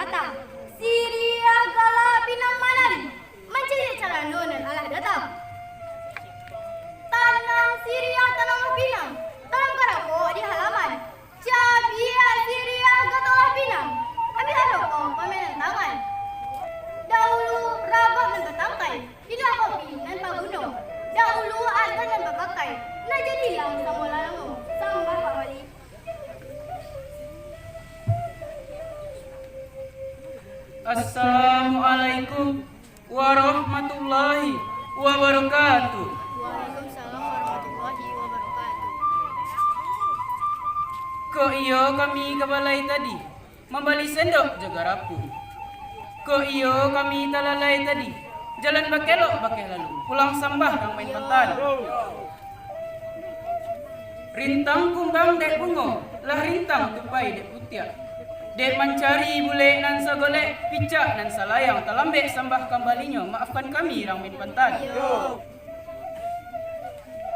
matang. Siria gala pinang manari, mencari cara nonon alah datang. Tanam Siria tanam pinang, tanam karako di halaman. Cabia Siria gatolah pinang, ambil haroko pamenan tangan. Dahulu rabak dan bertangkai, tidak kopi dan pagunung. Dahulu argan dan berbakai, nah jadilah sama lalamu, sambah Pak Wali. Assalamualaikum warahmatullahi wabarakatuh. Waalaikumsalam warahmatullahi wabarakatuh. Ko iyo kami ke balai tadi, membali sendok jaga rapuh. Ko iyo kami talalai tadi, jalan bakelok bakeh lalu, pulang sambah kang main pantan. Rintang kumbang dek bungo, lah rintang tupai dek putiak. Dek mencari bule nan sagolek, picak nan salayang, talambek sambah kembalinya, maafkan kami rang main pantan.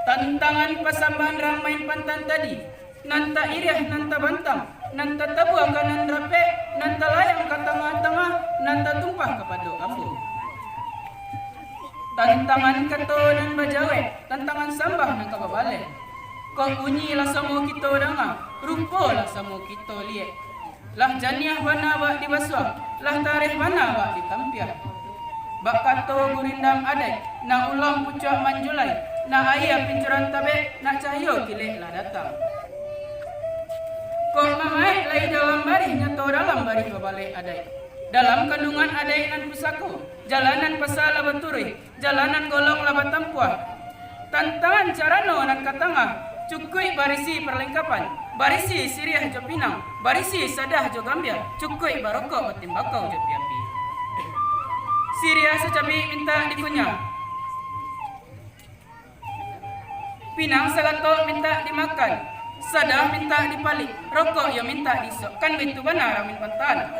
Tantangan pasambahan rang main pantan tadi, nanta iriah nanta bantang, nanta tabuah kanan rape, nanta layang ke tengah-tengah, nanta tumpah kepada ambu. Tantangan kato nan bajawe, tantangan sambah nan kababale. Kau bunyi lah samo kita dengar, rupa lah samo kita lihat. Lah janiah bana bak dibasuh, lah tarikh bana bak ditampiah. Bak kato gurindam adai, na ulang pucuk manjulai, na ayah pincuran tabe, na cahyo kilih lah datang. Kok mamai lai dalam barih nyato dalam barih babalik adai. Dalam kandungan adai nan pusaku, jalanan pasal labaturi, jalanan golong labatampuah. Tantangan carano nan katangah, cukui barisi perlengkapan, barisi siriah jo pinang, barisi sadah jo gambia, cukui barokok batimbakau jo piapi. Siriah secabi minta dikunyah, pinang sagato minta dimakan, sadah minta dipalik, rokok ya minta disok, kan begitu benar amin pantan.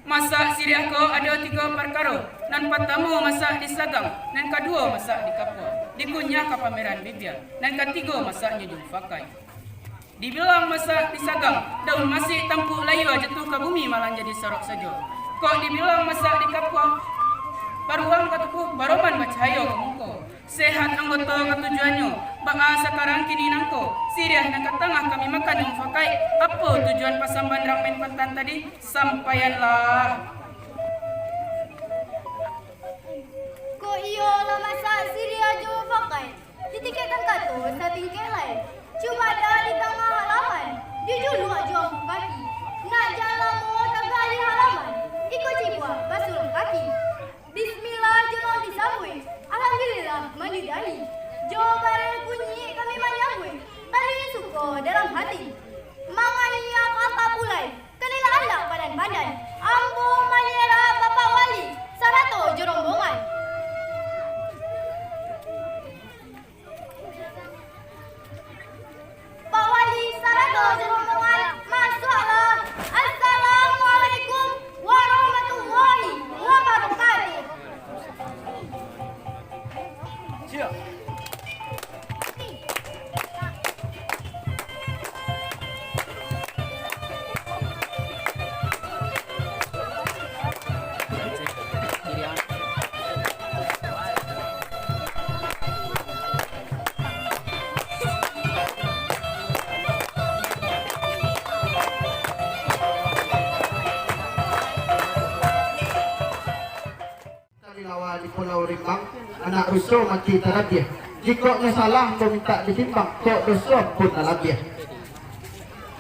Masak siriah ko ada 3 perkara, nan pertama masak di sagang, nan kedua masak di kapur, dikunyah ke pameran bibir, nan ketiga masaknya dipakai. Dibilang masak di sagang, daun masih tampuk layu jatuh ke bumi malah jadi sorok saja. Kok dibilang masak di kapur, baruang katuku baroman bercahaya ke muka. Sehat anggota ketujuannya, baka sekarang kini nangko, siriah dan ketengah kami makan yang pakai. Apa tujuan pasamban rang main pantan tadi? Sampaianlah. Ko iyo lah masak Siria jo pakai. Ditiketkan kato sa tingkai lain. Cuma ada di tengah halaman. Jujur lu aja aku kaki. Nak jalan mau tegali halaman. Ikut cibua basuh kaki. Bismillah jangan disambui. Alhamdulillah menyudahi. Jawaban bunyi kami menyambui. Tadi suka dalam hati. Manganya kata pulai. Kenilah anak badan-badan. Ambo manera Bapak Wali. Sarato jerombongan. Pak Wali Sarato jerombongan. Masuklah. Assalamualaikum warahmatullahi wabarakatuh. Siap. Kalilawa di Pulau Rimbang, anak rusuh mati terabiah. Jika nya salah meminta ditimbang, kok rusuh pun alabiah.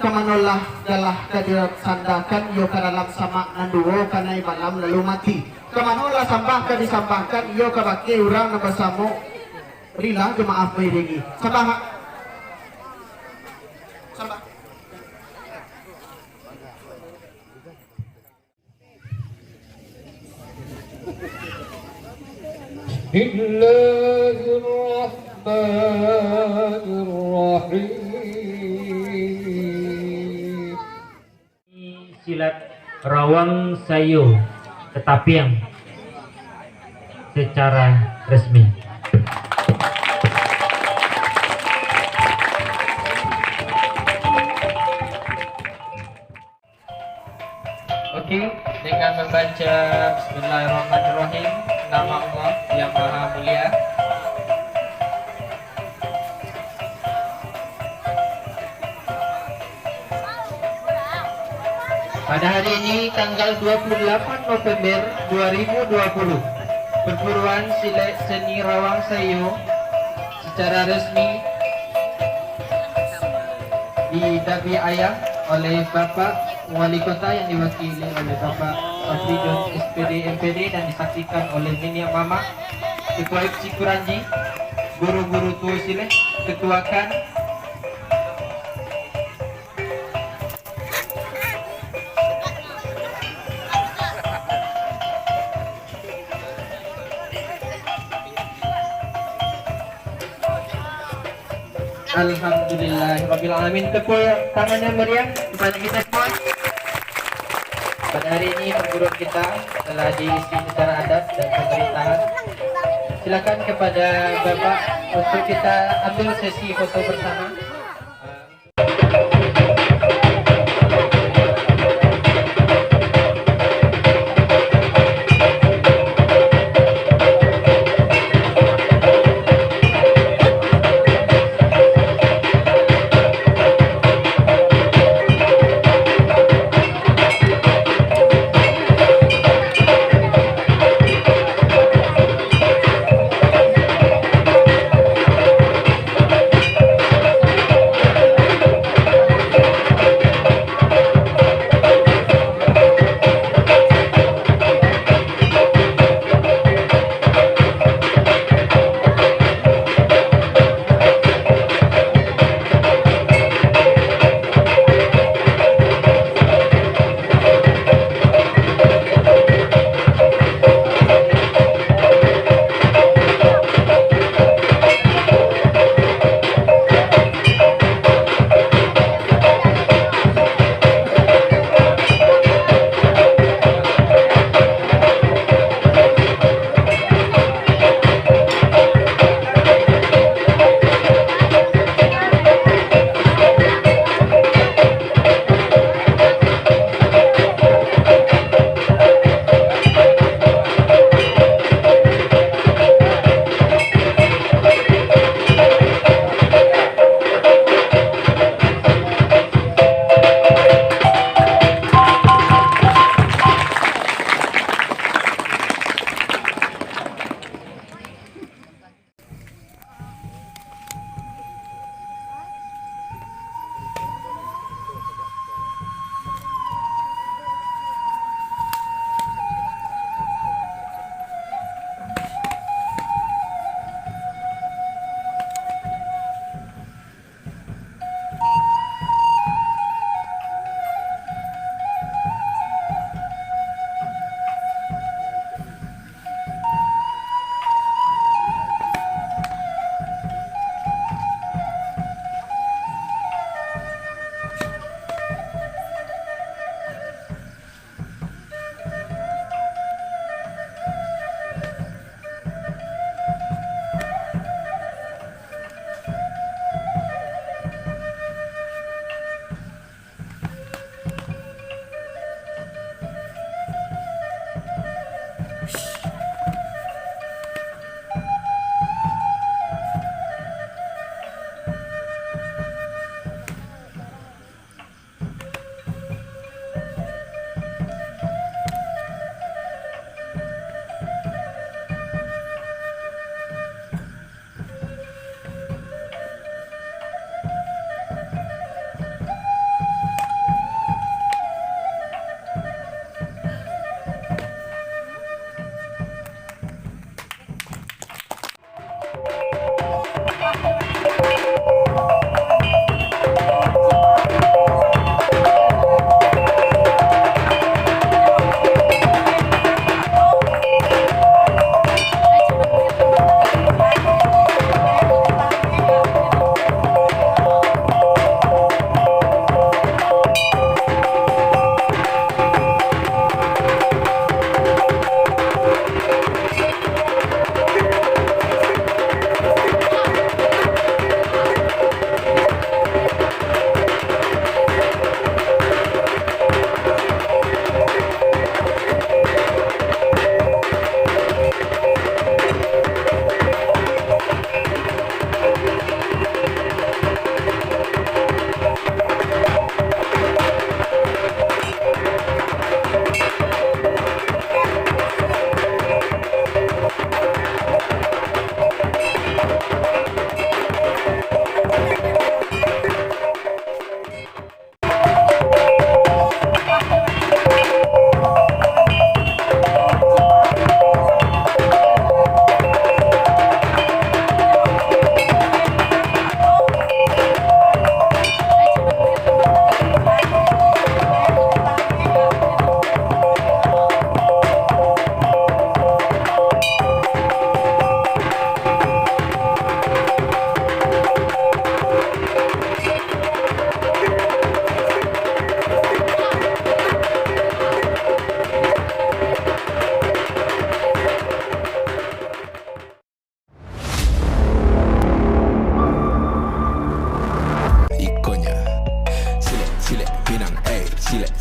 Kamanolah galah kadirat sandakan, yo kadalam sama nanduo kanai malam lalu mati. Kamanolah sambah disambahkan, yo kabaki urang na bersamo rila jemaah bayi sambah. Sambah. Bismillahirrahmanirrahim. Silat Rawang Sayo Ketapiang secara resmi. membaca Bismillahirrahmanirrahim, nama Allah yang Maha Mulia. Pada hari ini tanggal 28 November 2020, perguruan silat seni Rawang Sayo secara resmi didabi ayah oleh Bapak Wali Kota yang diwakili oleh Bapak Afridon SPD MPD dan disaksikan oleh Minia Mama, Ketua FC Kuranji, guru-guru tua silat, Ketua KAN, Alhamdulillahirabbil alamin. Tepuk tangannya meriah kepada kita semua. Pada hari ini perguruan kita telah diisi secara adat dan pemerintahan. Silakan kepada Bapak untuk kita ambil sesi foto bersama.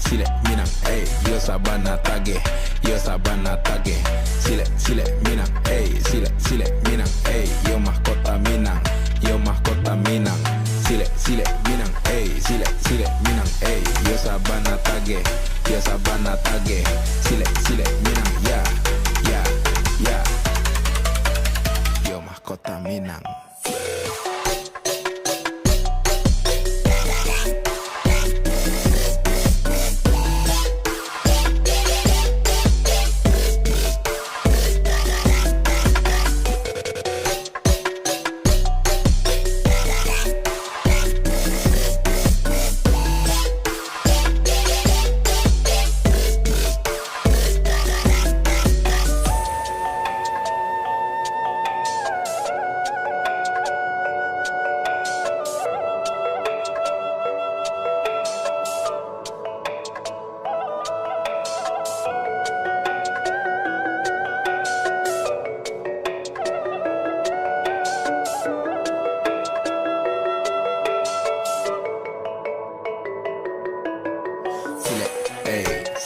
Silek Minang, yo Sabana Tage, Silek Minang, Silek Minang, yo mahkota Minang, Silek Minang, Silek Minang, yo Sabana Tage, Silek Minang, ya, yo mahkota Minang.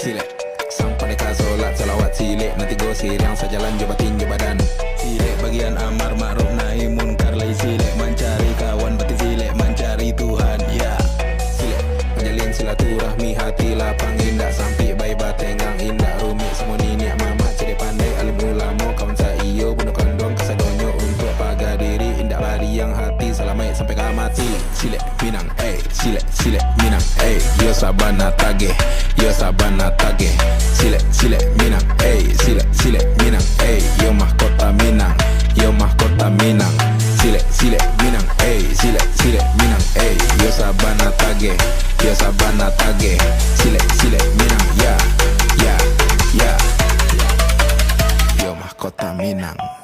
Silek sampai deka solat salawat silek nanti gosir yang sejalan coba tinjau badan silek bagian amar ma'ruf nahi munkar lai silek mencari kawan berarti silek mencari Tuhan ya silek menjalin silaturahmi hati lapang indah sampai bayi batenggang indah rumit semua nini mama cede pandai alim ulama kawan saiyo penuh kandung kesadonyo untuk pagar diri indah bari yang hati salamai sampai kamati silek Minang silek Minang yo Sabana Tage Silek Minang Silek Minang yo mahkota Minang Silek Minang Silek Minang yo Sabana Tage Silek Minang ya yo mahkota Minang.